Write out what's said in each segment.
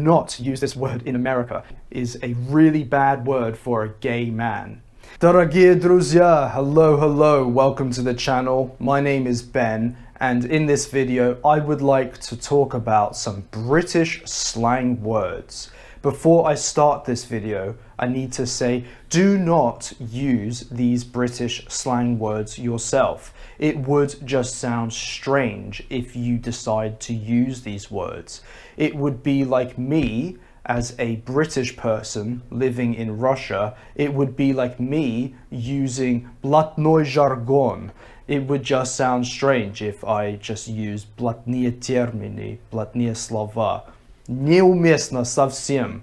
not use this word in America. It is a really bad word for a gay man. Дорогие друзья, hello, welcome to the channel. My name is Ben, and in this video I would like to talk about some British slang words. Before I start this video, I need to say, do not use these British slang words yourself. It would just sound strange if you decide to use these words. It would be like me, as a British person living in Russia, it would be like me using блатной жаргон. It would just sound strange if I just used блатные термины, блатные слова. Неуместно совсем.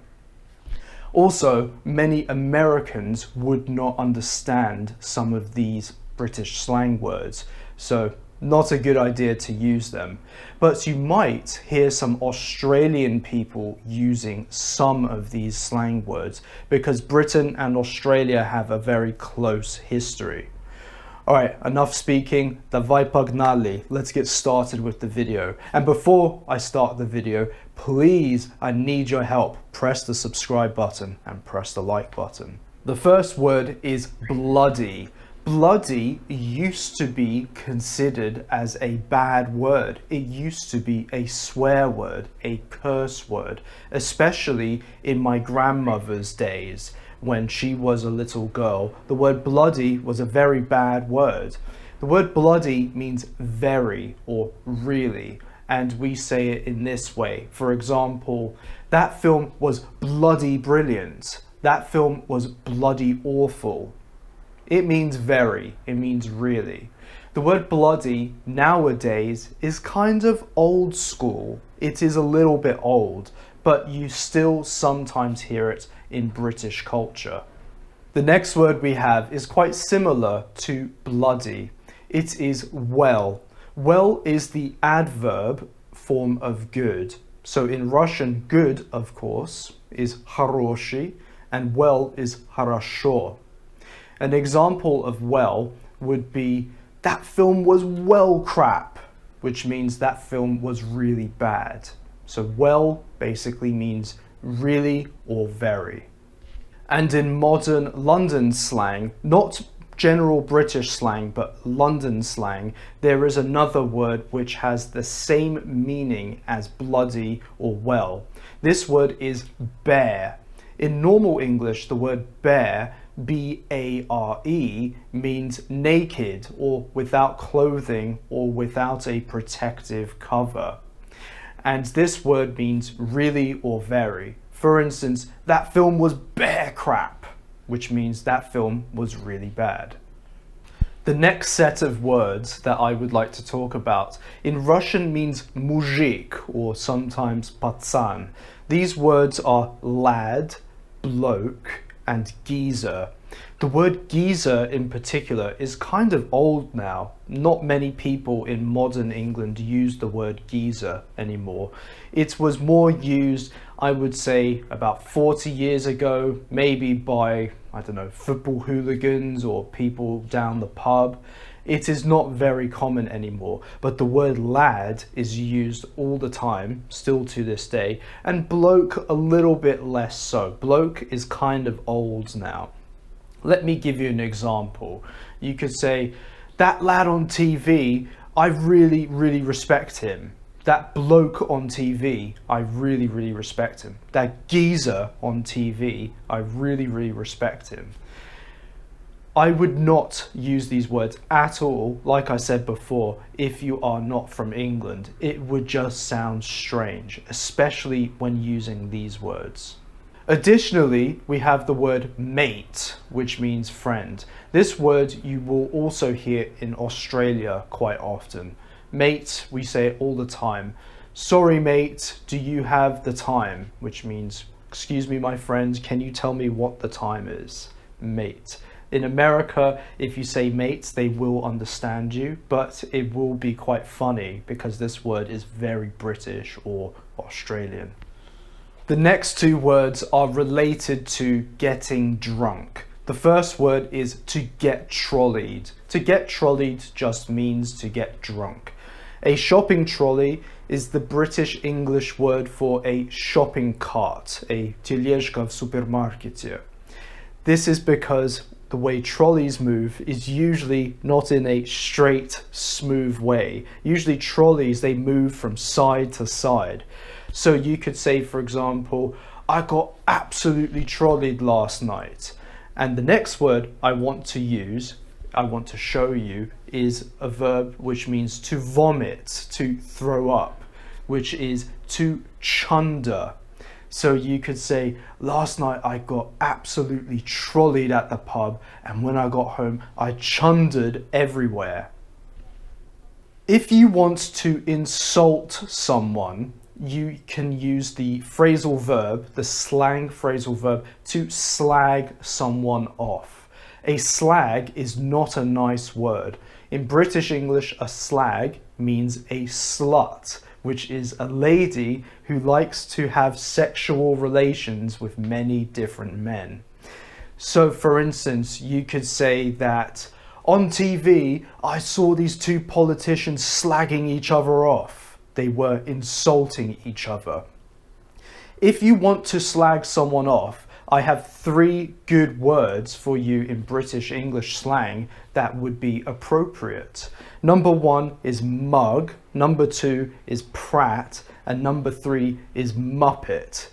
Also, many Americans would not understand some of these British slang words, so not a good idea to use them. But you might hear some Australian people using some of these slang words because Britain and Australia have a very close history. Alright, enough speaking, давай погнали. Let's get started with the video. And before I start the video, please, I need your help. Press the subscribe button and press the like button. The first word is bloody. Bloody used to be considered as a bad word. It used to be a swear word, a curse word, especially in my grandmother's days when she was a little girl. The word bloody was a very bad word. The word bloody means very or really, and we say it in this way. For example, that film was bloody brilliant. That film was bloody awful. It means very, it means really. The word bloody nowadays is kind of old school. It is a little bit old, but you still sometimes hear it in British culture. The next word we have is quite similar to bloody. It is well. Well is the adverb form of good. So in Russian, good, of course, is хороший, and well is хорошо. An example of well would be, that film was well crap, which means that film was really bad. So well basically means really or very. And in modern London slang, not general British slang, but London slang, there is another word which has the same meaning as bloody or well. This word is bare. In normal English, the word bare, B-A-R-E, means naked or without clothing or without a protective cover. And this word means really or very. For instance, that film was bear crap, which means that film was really bad. The next set of words that I would like to talk about in Russian means muzhik or sometimes patsan. These words are lad, bloke, and geezer. The word geezer in particular is kind of old now. Not many people in modern England use the word geezer anymore. It was more used, I would say, about 40 years ago, maybe by, I don't know, football hooligans or people down the pub. It is not very common anymore, but the word lad is used all the time, still to this day, and bloke a little bit less so. Bloke is kind of old now. Let me give you an example. You could say, that lad on TV, I really respect him. That bloke on TV, I really respect him. That geezer on TV, I really respect him. I would not use these words at all, like I said before, if you are not from England. It would just sound strange, especially when using these words. Additionally, we have the word mate, which means friend. This word you will also hear in Australia quite often. Mate, we say it all the time. Sorry mate, do you have the time? Which means, excuse me my friend, can you tell me what the time is? Mate. In America, if you say mate, they will understand you, but it will be quite funny because this word is very British or Australian. The next two words are related to getting drunk. The first word is to get trolleyed. To get trolleyed just means to get drunk. A shopping trolley is the British English word for a shopping cart, a тележка в супермаркете. This is because the way trolleys move is usually not in a straight, smooth way. Usually trolleys, they move from side to side. So you could say, for example, I got absolutely trolleyed last night. And the next word I want to show you, is a verb which means to vomit, to throw up, which is to chunder. So you could say, last night I got absolutely trolleyed at the pub, and when I got home, I chundered everywhere. If you want to insult someone, you can use the phrasal verb, the slang phrasal verb, to slag someone off. A slag is not a nice word. In British English, a slag means a slut, which is a lady who likes to have sexual relations with many different men. So for instance, you could say that on TV, I saw these two politicians slagging each other off. They were insulting each other. If you want to slag someone off, I have 3 good words for you in British English slang that would be appropriate. Number 1 is mug, number 2 is prat, and number 3 is muppet.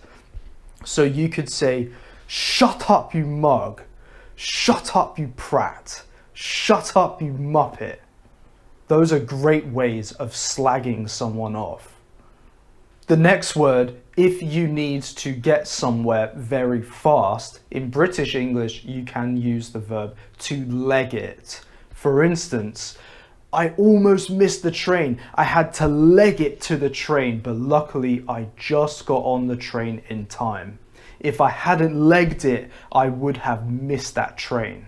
So you could say, shut up you mug, shut up you prat, shut up you muppet. Those are great ways of slagging someone off. The next word, if you need to get somewhere very fast, in British English you can use the verb to leg it. For instance, I almost missed the train. I had to leg it to the train, but luckily I just got on the train in time. If I hadn't legged it, I would have missed that train.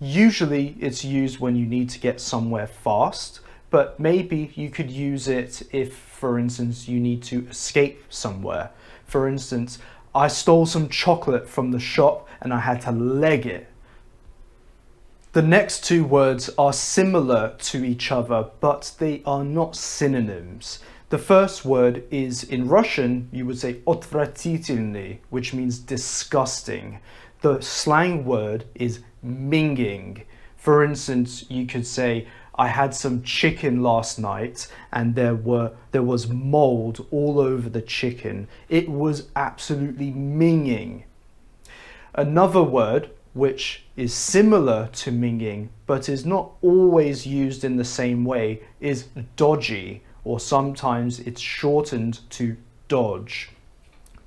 Usually it's used when you need to get somewhere fast, but maybe you could use it if, for instance, you need to escape somewhere. For instance, I stole some chocolate from the shop and I had to leg it. The next 2 words are similar to each other, but they are not synonyms. The first word is, in Russian, you would say отвратительный, which means disgusting. The slang word is minging. For instance, you could say, I had some chicken last night and there was mold all over the chicken. It was absolutely minging. Another word which is similar to minging but is not always used in the same way is dodgy, or sometimes it's shortened to dodge.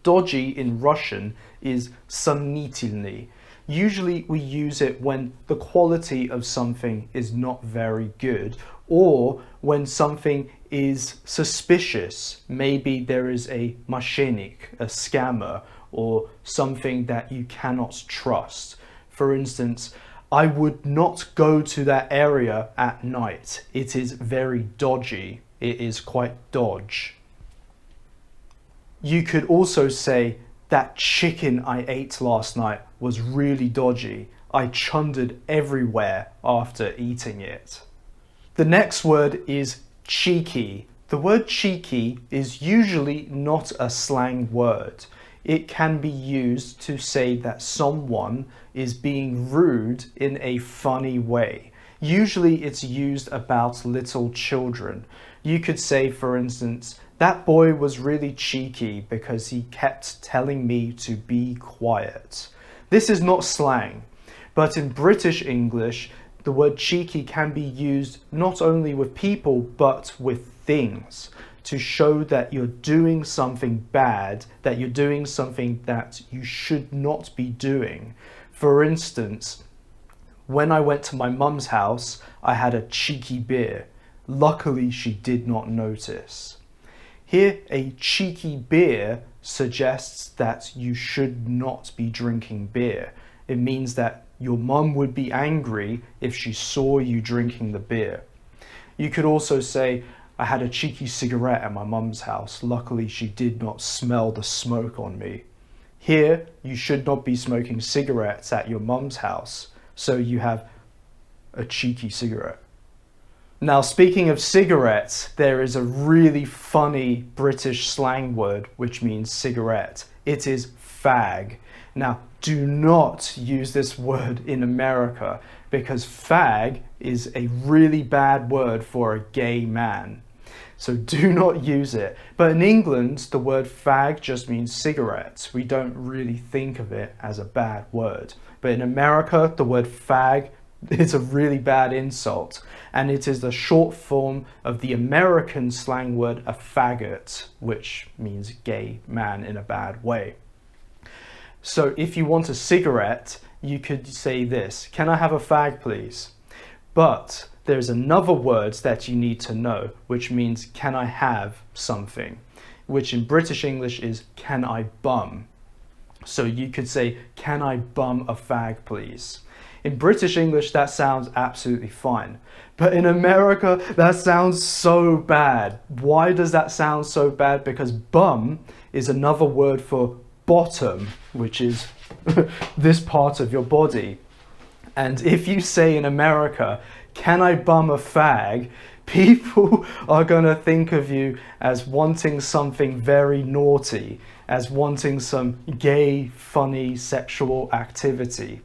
Dodgy in Russian is сомнительный. Usually we use it when the quality of something is not very good, or when something is suspicious. Maybe there is a moshenik, a scammer, or something that you cannot trust. For instance, I would not go to that area at night. It is very dodgy. It is quite dodge. You could also say, that chicken I ate last night was really dodgy. I chundered everywhere after eating it. The next word is cheeky. The word cheeky is usually not a slang word. It can be used to say that someone is being rude in a funny way. Usually it's used about little children. You could say, for instance, that boy was really cheeky because he kept telling me to be quiet. This is not slang, but in British English, the word cheeky can be used not only with people, but with things, to show that you're doing something bad, that you're doing something that you should not be doing. For instance, when I went to my mum's house, I had a cheeky beer. Luckily, she did not notice. Here, a cheeky beer suggests that you should not be drinking beer. It means that your mum would be angry if she saw you drinking the beer. You could also say, I had a cheeky cigarette at my mum's house. Luckily, she did not smell the smoke on me. Here, you should not be smoking cigarettes at your mum's house, so you have a cheeky cigarette. Now, speaking of cigarettes, there is a really funny British slang word which means cigarette. It is fag. Now, do not use this word in America because fag is a really bad word for a gay man. So do not use it. But in England, the word fag just means cigarettes. We don't really think of it as a bad word. But in America, the word fag is a really bad insult. And it is the short form of the American slang word a faggot, which means gay man in a bad way. So if you want a cigarette, you could say this: can I have a fag, please? But there's another word that you need to know, which means can I have something, which in British English is can I bum. So you could say, can I bum a fag, please? In British English, that sounds absolutely fine. But in America, that sounds so bad. Why does that sound so bad? Because bum is another word for bottom, which is this part of your body. And if you say in America, can I bum a fag? People are going to think of you as wanting something very naughty, as wanting some gay, funny, sexual activity.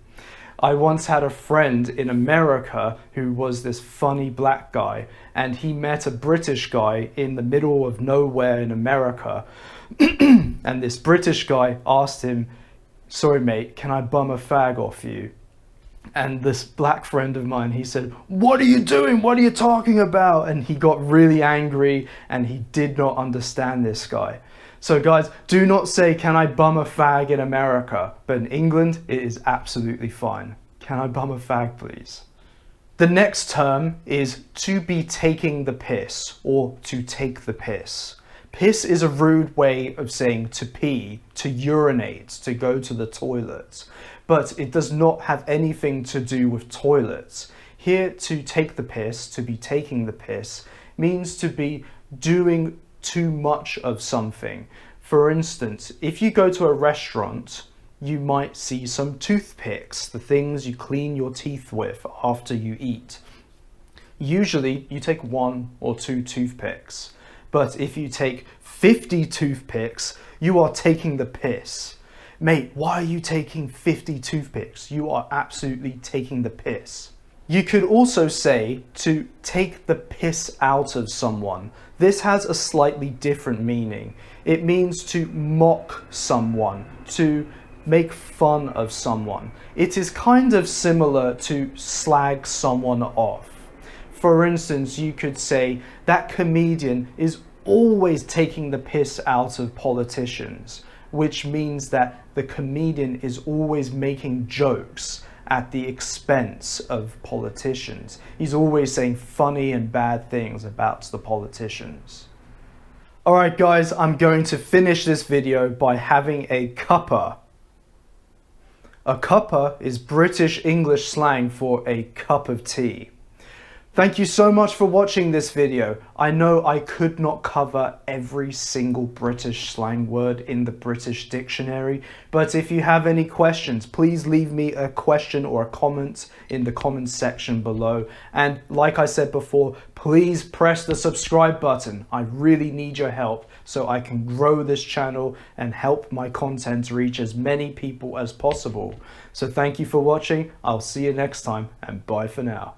I once had a friend in America who was this funny black guy, and he met a British guy in the middle of nowhere in America. And this British guy asked him, sorry mate, can I bum a fag off you? And this black friend of mine, he said, what are you doing? What are you talking about? And he got really angry and he did not understand this guy. So guys, do not say, can I bum a fag in America? But in England, it is absolutely fine. Can I bum a fag, please? The next term is to be taking the piss, or to take the piss. Piss is a rude way of saying to pee, to urinate, to go to the toilet. But it does not have anything to do with toilets. Here, to take the piss, to be taking the piss, means to be doing too much of something. For instance, if you go to a restaurant, you might see some toothpicks, the things you clean your teeth with after you eat. Usually, you take 1 or 2 toothpicks. But if you take 50 toothpicks, you are taking the piss. Mate, why are you taking 50 toothpicks? You are absolutely taking the piss. You could also say to take the piss out of someone. This has a slightly different meaning. It means to mock someone, to make fun of someone. It is kind of similar to slag someone off. For instance, you could say that comedian is always taking the piss out of politicians, which means that the comedian is always making jokes at the expense of politicians. He's always saying funny and bad things about the politicians. Alright guys, I'm going to finish this video by having a cuppa. A cuppa is British English slang for a cup of tea. Thank you so much for watching this video. I know I could not cover every single British slang word in the British dictionary, but if you have any questions, please leave me a question or a comment in the comments section below. And like I said before, please press the subscribe button. I really need your help so I can grow this channel and help my content reach as many people as possible. So thank you for watching. I'll see you next time, and bye for now.